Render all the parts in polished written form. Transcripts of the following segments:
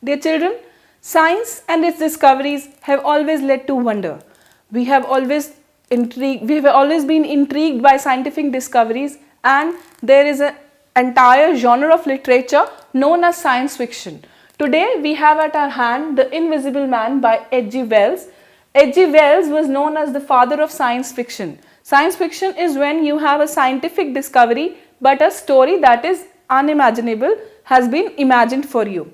Dear children, science and its discoveries have always led to wonder. We have always been intrigued by scientific discoveries, and there is an entire genre of literature known as science fiction. Today we have at our hand The Invisible Man by H.G. Wells. H.G. Wells was known as the father of science fiction. Science fiction is when you have a scientific discovery but a story that is unimaginable has been imagined for you.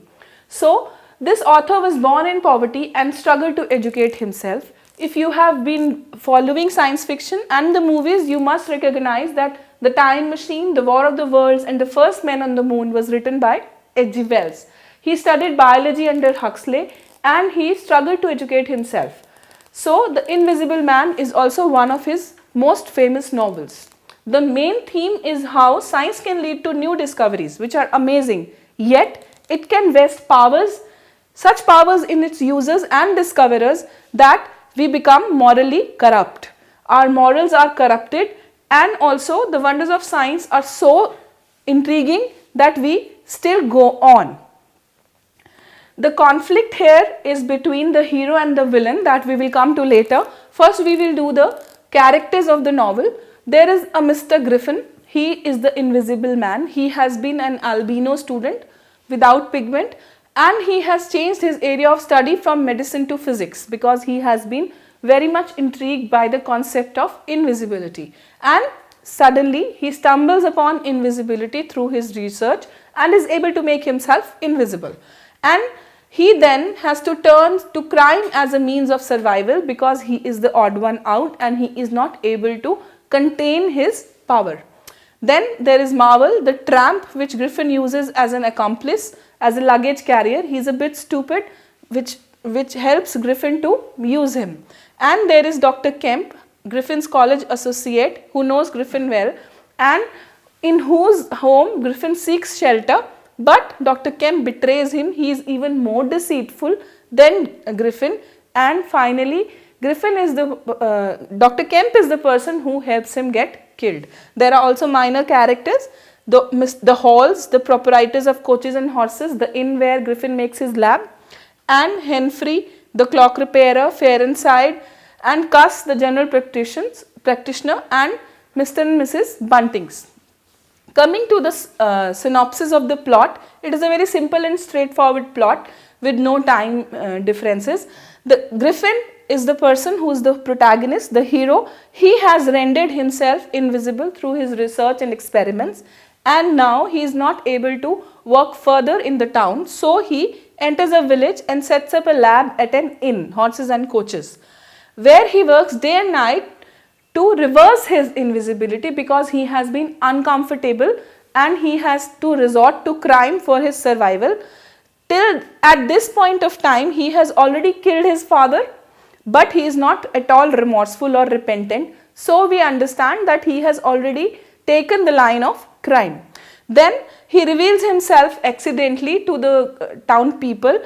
So, this author was born in poverty and struggled to educate himself. If you have been following science fiction and the movies, you must recognize that The Time Machine, The War of the Worlds and The First Men on the Moon was written by H.G. Wells. He studied biology under Huxley and he struggled to educate himself. So, The Invisible Man is also one of his most famous novels. The main theme is how science can lead to new discoveries which are amazing, yet it can vest such powers in its users and discoverers that we become morally corrupt. Our morals are corrupted, and also the wonders of science are so intriguing that we still go on. The conflict here is between the hero and the villain that we will come to later. First we will do the characters of the novel. There is a Mr. Griffin. He is the invisible man. He has been an albino student without pigment, and he has changed his area of study from medicine to physics because he has been very much intrigued by the concept of invisibility. And suddenly he stumbles upon invisibility through his research and is able to make himself invisible. And he then has to turn to crime as a means of survival because he is the odd one out and he is not able to contain his power. Then there is Marvel, the tramp which Griffin uses as an accomplice, as a luggage carrier. He is a bit stupid, which helps Griffin to use him. And there is Dr. Kemp, Griffin's college associate who knows Griffin well and in whose home Griffin seeks shelter, but Dr. Kemp betrays him. He is even more deceitful than Griffin, and finally Dr. Kemp is the person who helps him get killed. There are also minor characters, the Halls, the proprietors of coaches and horses, the inn where Griffin makes his lab, and Henfrey, the clock repairer, Fairnside, and Cuss, the general practitioner, and Mr. and Mrs. Buntings. Coming to the synopsis of the plot, it is a very simple and straightforward plot with no time differences. The Griffin is the person who is the protagonist, the hero. He has rendered himself invisible through his research and experiments, and now he is not able to work further in the town, so he enters a village and sets up a lab at an inn, horses and coaches, where he works day and night to reverse his invisibility because he has been uncomfortable and he has to resort to crime for his survival. Till at this point of time he has already killed his father, but he is not at all remorseful or repentant, so we understand that he has already taken the line of crime. Then he reveals himself accidentally to the town people,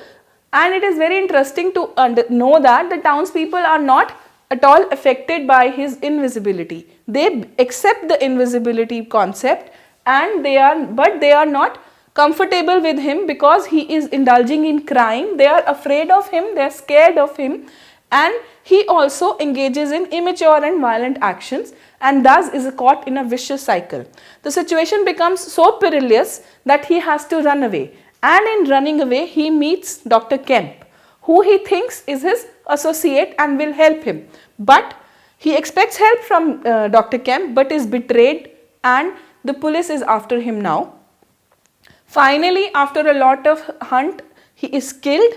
and it is very interesting to know that the townspeople are not at all affected by his invisibility. They accept the invisibility concept, and they are not comfortable with him because he is indulging in crime. They are afraid of him, they are scared of him, and he also engages in immature and violent actions and thus is caught in a vicious cycle. The situation becomes so perilous that he has to run away, and in running away he meets Dr. Kemp, who he thinks is his associate and will help him. But he expects help from Dr. Kemp but is betrayed, and the police is after him now. Finally, after a lot of hunt, he is killed,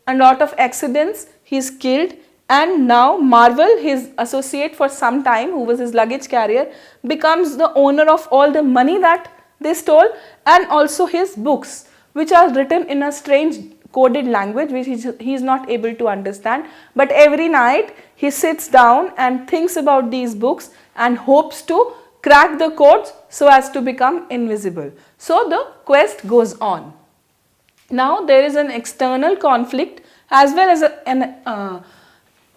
and a lot of accidents, he is killed, and now Marvel, his associate for some time, who was his luggage carrier, becomes the owner of all the money that they stole and also his books, which are written in a strange coded language which he is not able to understand. But every night he sits down and thinks about these books and hopes to crack the codes so as to become invisible. So the quest goes on. Now there is an external conflict as well as an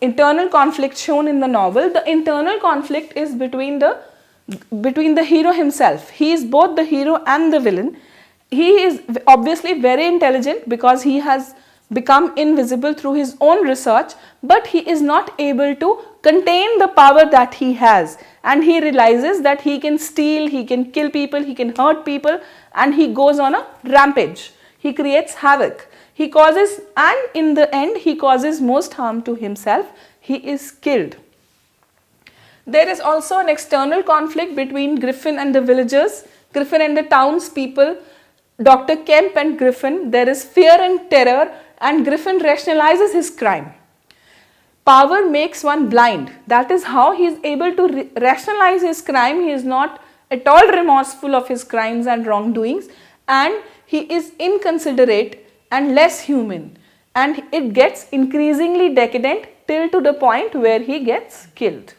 internal conflict shown in the novel. The internal conflict is between the hero himself. He is both the hero and the villain, he is obviously very intelligent because he has become invisible through his own research, but he is not able to contain the power that he has, and he realizes that he can steal, he can kill people, he can hurt people, and he goes on a rampage. He creates havoc. He causes, and in the end he causes most harm to himself. He is killed. There is also an external conflict between Griffin and the villagers, Griffin and the townspeople, Dr. Kemp and Griffin. There is fear and terror, and Griffin rationalizes his crime. Power makes one blind. That is how he is able to rationalize his crime. He is not at all remorseful of his crimes and wrongdoings, and he is inconsiderate and less human, and it gets increasingly decadent till to the point where he gets killed.